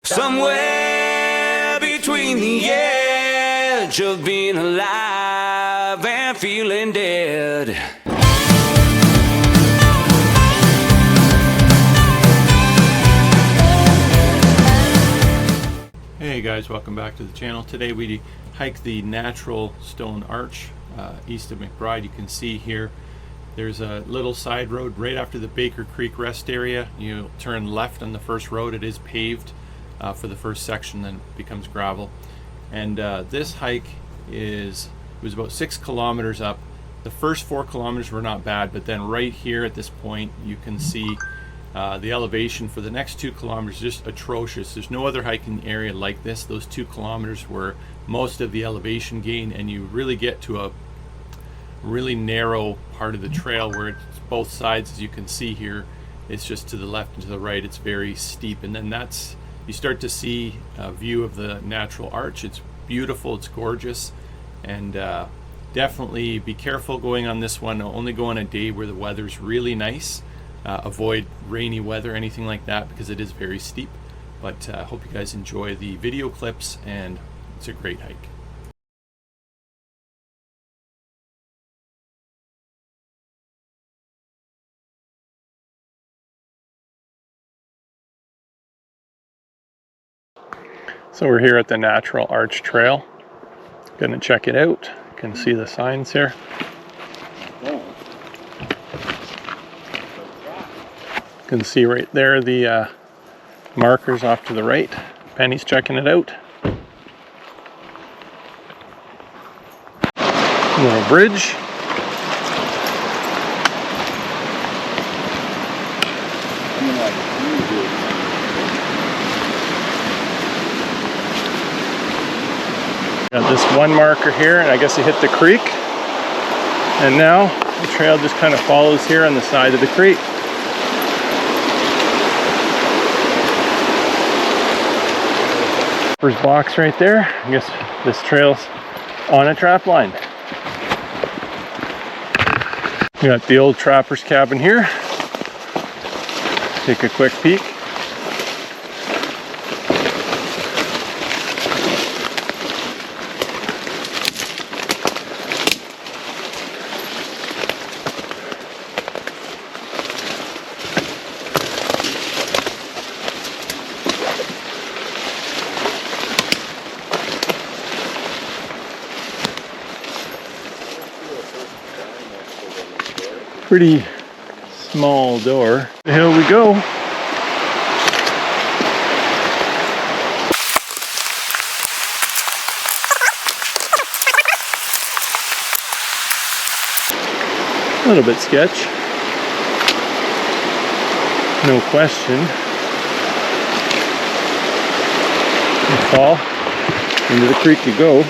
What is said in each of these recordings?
Somewhere between the edge of being alive and feeling dead. Hey guys, welcome back to the channel. Today we hike the natural stone arch east of McBride. You can see here there's a little side road right after the Baker Creek rest area. You turn left on the first road. It is paved for the first section, then it becomes gravel. And this hike was about 6 kilometers up. The first 4 kilometers were not bad, but then right here at this point you can see the elevation for the next 2 kilometers is just atrocious. There's no other hiking area like this. Those 2 kilometers were most of the elevation gain, and you really get to a really narrow part of the trail where it's both sides, as you can see here. It's just to the left and to the right. It's very steep, and then you start to see a view of the natural arch. It's beautiful, it's gorgeous, and definitely be careful going on this one. Only go on a day where the weather's really nice. Avoid rainy weather, anything like that, because it is very steep. But hope you guys enjoy the video clips, and it's a great hike. So we're here at the Natural Arch Trail. Gonna check it out. You can see the signs here. You can see right there the markers off to the right. Penny's checking it out. A little bridge. Got this one marker here, and I guess you hit the creek. And now the trail just kind of follows here on the side of the creek. First box right there. I guess this trail's on a trap line. We got the old trapper's cabin here. Take a quick peek. Pretty small door. Here we go. A little bit sketch, no question. You fall into the creek you go.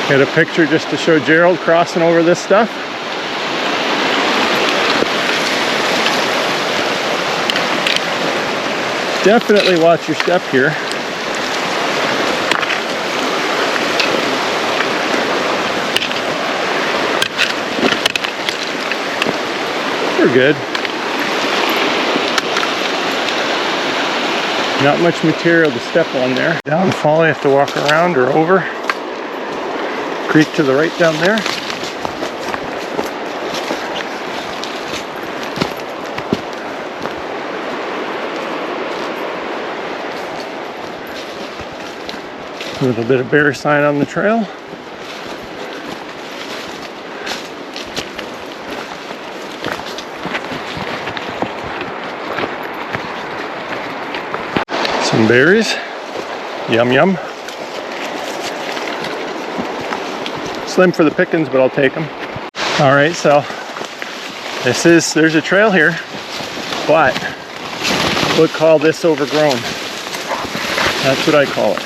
Got a picture just to show Gerald crossing over this stuff. Definitely watch your step here. We're good. Not much material to step on there. Downfall, you have to walk around or over. Creek to the right down there. A little bit of bear sign on the trail. Some berries. Yum yum. Slim for the pickings, but I'll take them. All right, so there's a trail here, but we'll call this Overgrown. That's what I call it.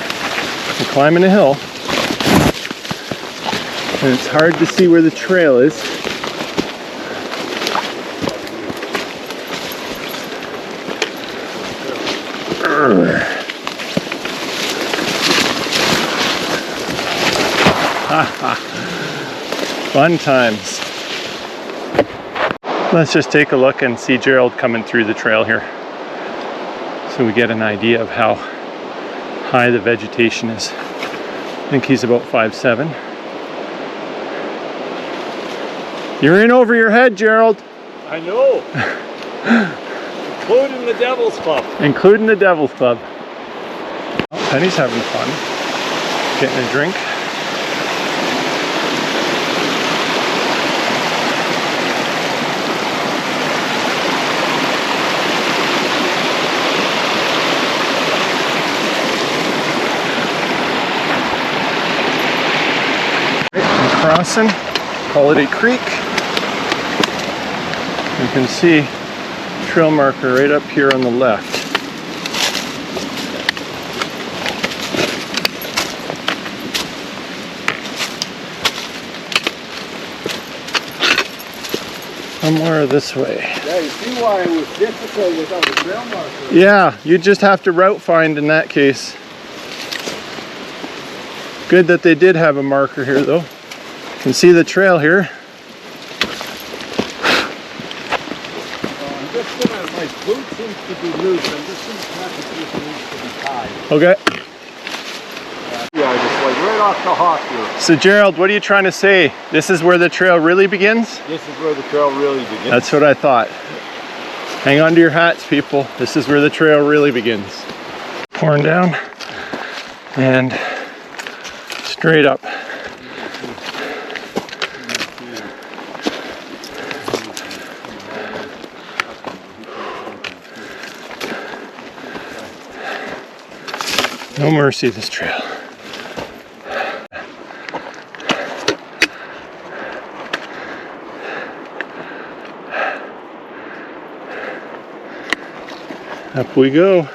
We're climbing a hill, and it's hard to see where the trail is Fun times. Let's just take a look and see Gerald coming through the trail here, so we get an idea of how high the vegetation is. I think he's about 5'7". You're in over your head, Gerald. I know. Including the Devil's Club. Including the Devil's Club. Oh, Penny's having fun. Getting a drink. Crossing Holiday Creek. You can see trail marker right up here on the left. Somewhere this way. Yeah, you see why it was difficult without a trail marker. Yeah, you just have to route find in that case. Good that they did have a marker here though. You can see the trail here. My boot seems to be loose. I'm just going to check if this needs to be tied. Okay. Yeah, just like right off the hop here. So Gerald, what are you trying to say? This is where the trail really begins? This is where the trail really begins. That's what I thought. Hang on to your hats, people. This is where the trail really begins. Pouring down and straight up. No mercy, this trail. Up we go.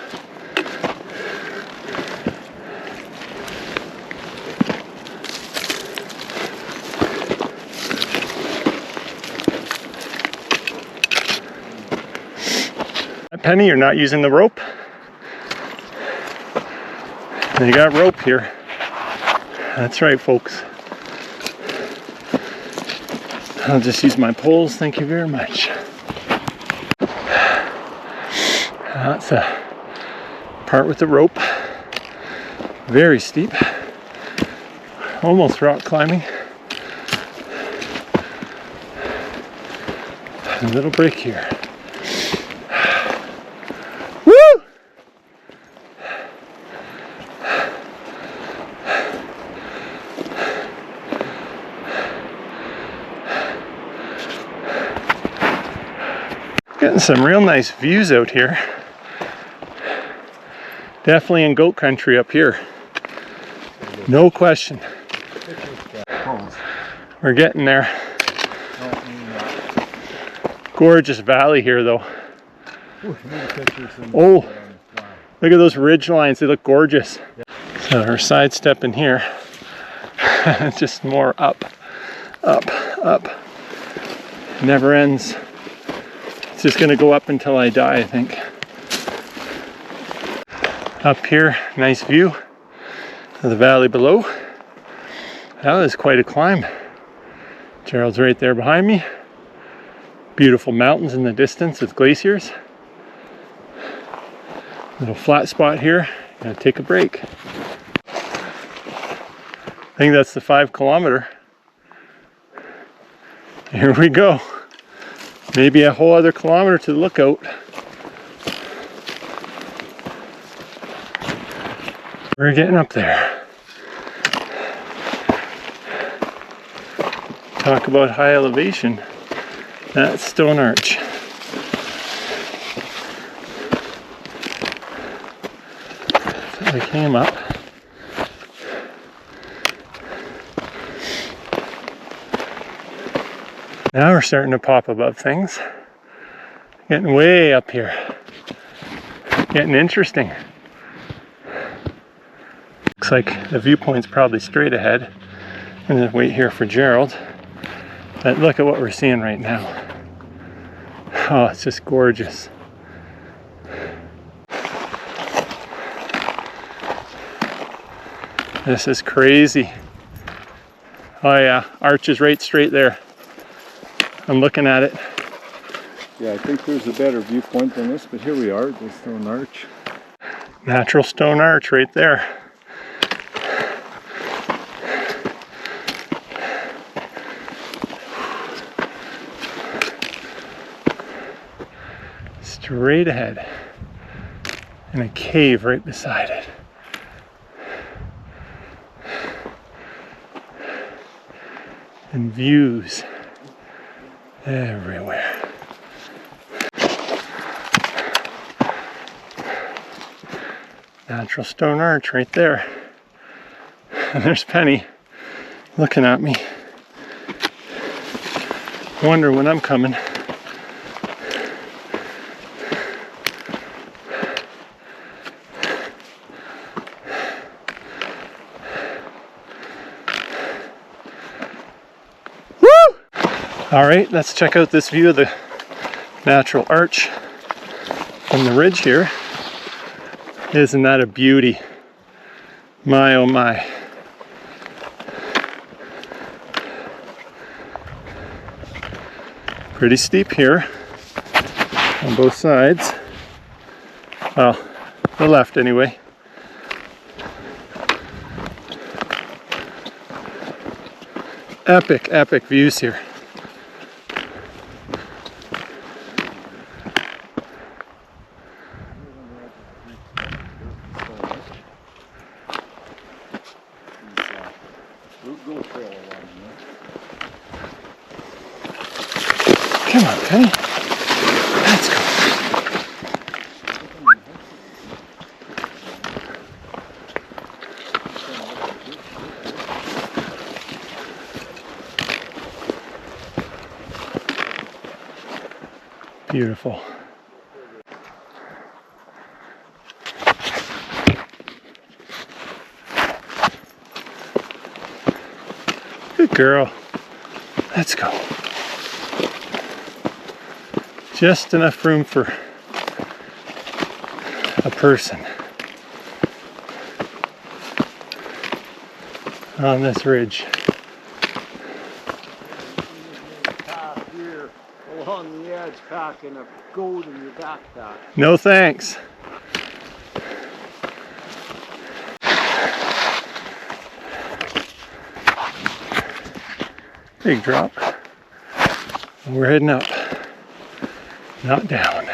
Penny, you're not using the rope? You got rope here. That's right, folks. I'll just use my poles, thank you very much. That's a part with the rope. Very steep. Almost rock climbing. A little break here. Woo! Getting some real nice views out here. Definitely in goat country up here. No question. We're getting there. Gorgeous valley here though. Oh, look at those ridge lines. They look gorgeous. So we're sidestepping here. Just more up, up, up. Never ends. It's just going to go up until I die, I think. Up here, nice view of the valley below. That is quite a climb. Gerald's right there behind me. Beautiful mountains in the distance with glaciers. Little flat spot here. Gonna take a break. I think that's the 5 kilometer. Here we go. Maybe a whole other kilometer to the lookout. We're getting up there. Talk about high elevation. That's Stone Arch. So we came up. Now we're starting to pop above things. Getting way up here. Getting interesting. Looks like the viewpoint's probably straight ahead. I'm gonna wait here for Gerald. But look at what we're seeing right now. Oh, it's just gorgeous. This is crazy. Oh yeah, arch is right straight there. I'm looking at it. Yeah, I think there's a better viewpoint than this, but here we are, the stone arch. Natural stone arch right there. Straight ahead. And a cave right beside it. And views everywhere. Natural stone arch right there. And there's Penny looking at me. Wonder when I'm coming. All right, let's check out this view of the natural arch from the ridge here. Isn't that a beauty? My oh my. Pretty steep here on both sides. Well, the left anyway. Epic, epic views here. Come on, Penny. Let's go. Beautiful. Good girl. Let's go. Just enough room for a person on this ridge. Path here along the edge, packing a goat in your backpack. No thanks. Big drop. We're heading up. Not down.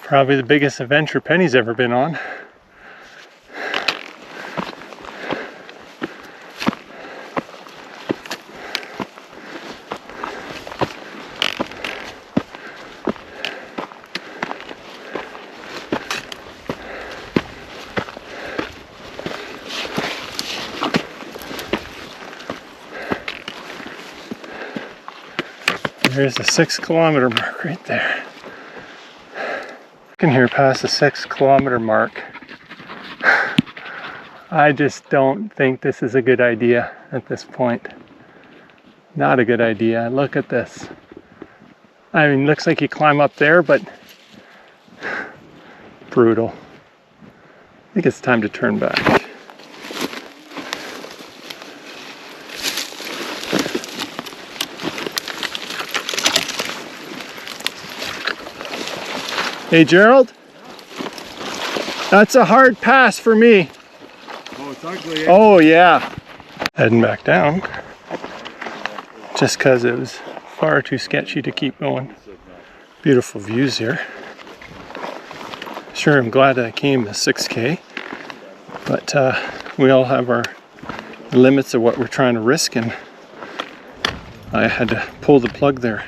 Probably the biggest adventure Penny's ever been on. There's the 6 kilometer mark right there. Can hear past the 6 kilometer mark. I just don't think this is a good idea at this point. Not a good idea. Look at this. I mean, looks like you climb up there, but brutal. I think it's time to turn back. Hey Gerald, that's a hard pass for me. Oh, it's ugly. Eh? Oh yeah. Heading back down, just because it was far too sketchy to keep going. Beautiful views here. Sure, I'm glad I came the 6K, but we all have our limits of what we're trying to risk, and I had to pull the plug there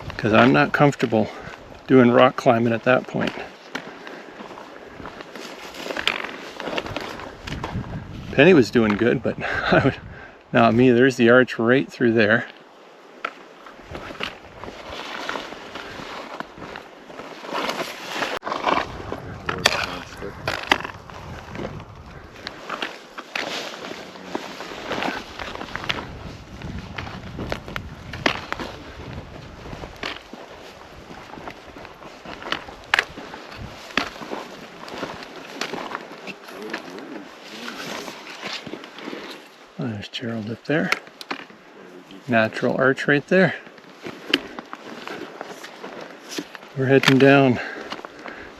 because I'm not comfortable doing rock climbing at that point. Penny was doing good, but not me. There's the arch right through there. There's Gerald up there. Natural arch right there. We're heading down.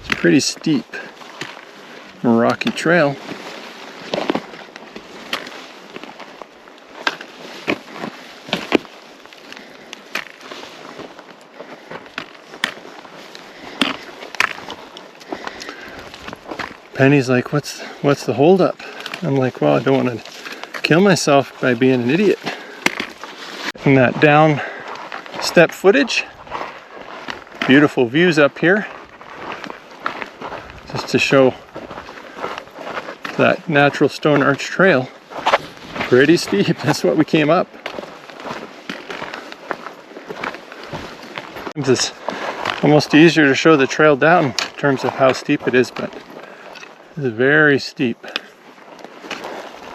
It's pretty steep. A rocky trail. Penny's like, what's the holdup? I'm like, well, I don't want to kill myself by being an idiot. And that down step footage. Beautiful views up here. Just to show that natural stone arch trail. Pretty steep. That's what we came up. It's almost easier to show the trail down in terms of how steep it is, but it's very steep.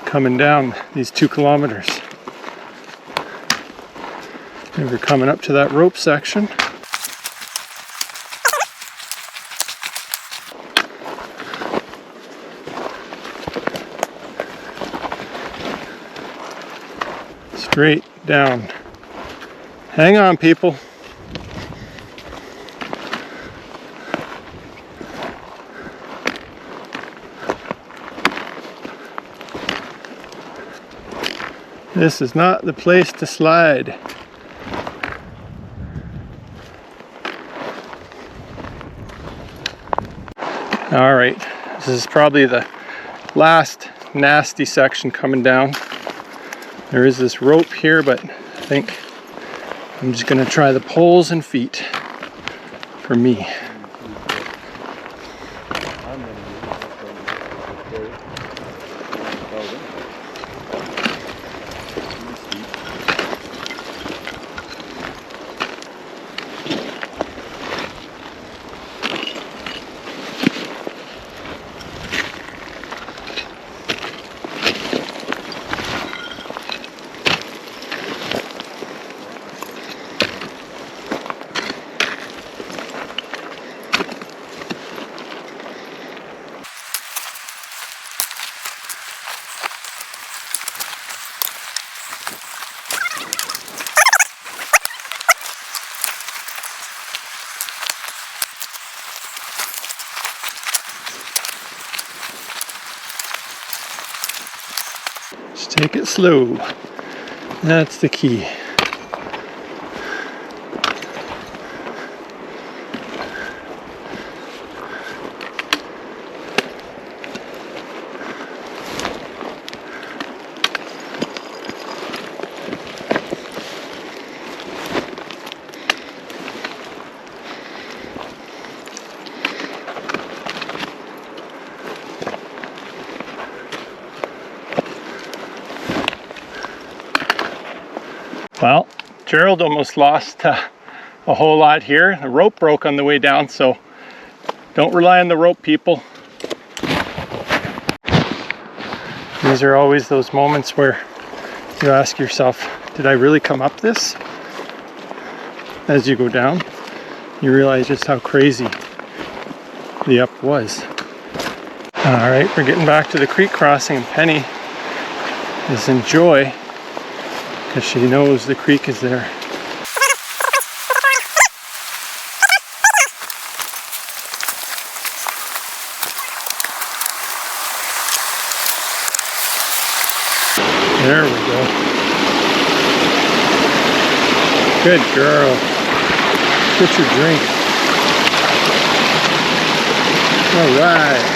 Coming down these 2 kilometers. And we're coming up to that rope section. Straight down. Hang on, people. This is not the place to slide. All right, this is probably the last nasty section coming down. There is this rope here, but I think I'm just gonna try the poles and feet for me. Just take it slow. That's the key. Well, Gerald almost lost a whole lot here. The rope broke on the way down, so don't rely on the rope, people. These are always those moments where you ask yourself, did I really come up this? As you go down, you realize just how crazy the up was. All right, we're getting back to the creek crossing, and Penny is in joy because she knows the creek is there. There we go. Good girl. Get your drink. All right.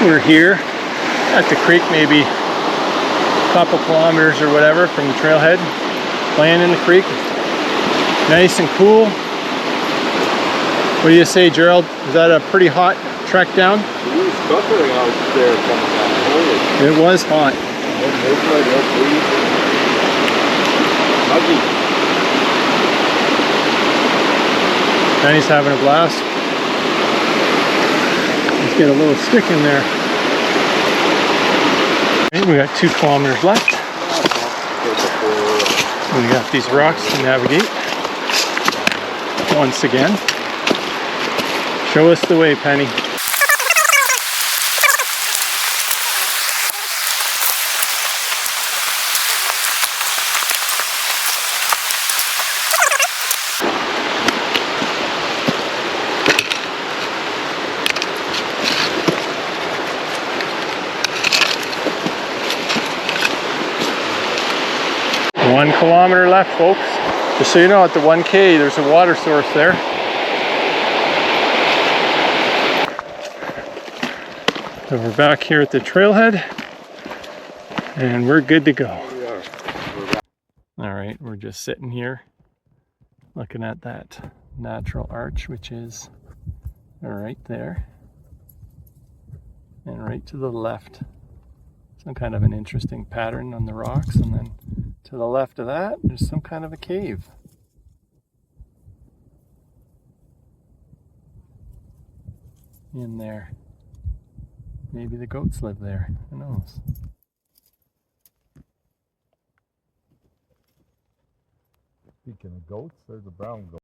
We're here at the creek, maybe a couple kilometers or whatever from the trailhead. playing in the creek. Nice and cool. What do you say, Gerald? Is that a pretty hot trek down? It was buffering out there coming down. Holy. It was hot. Penny's having a blast. Let's get a little stick in there. Okay, we got 2 kilometers left. We got these rocks to navigate. Once again. Show us the way, Penny. One kilometer left, folks. Just so you know, at the 1K, there's a water source there. So we're back here at the trailhead, and we're good to go. All right, we're just sitting here, looking at that natural arch, which is right there, and right to the left. Some kind of an interesting pattern on the rocks, and then to the left of that, there's some kind of a cave. In there. Maybe the goats live there. Who knows? Speaking of goats, there's a brown goat.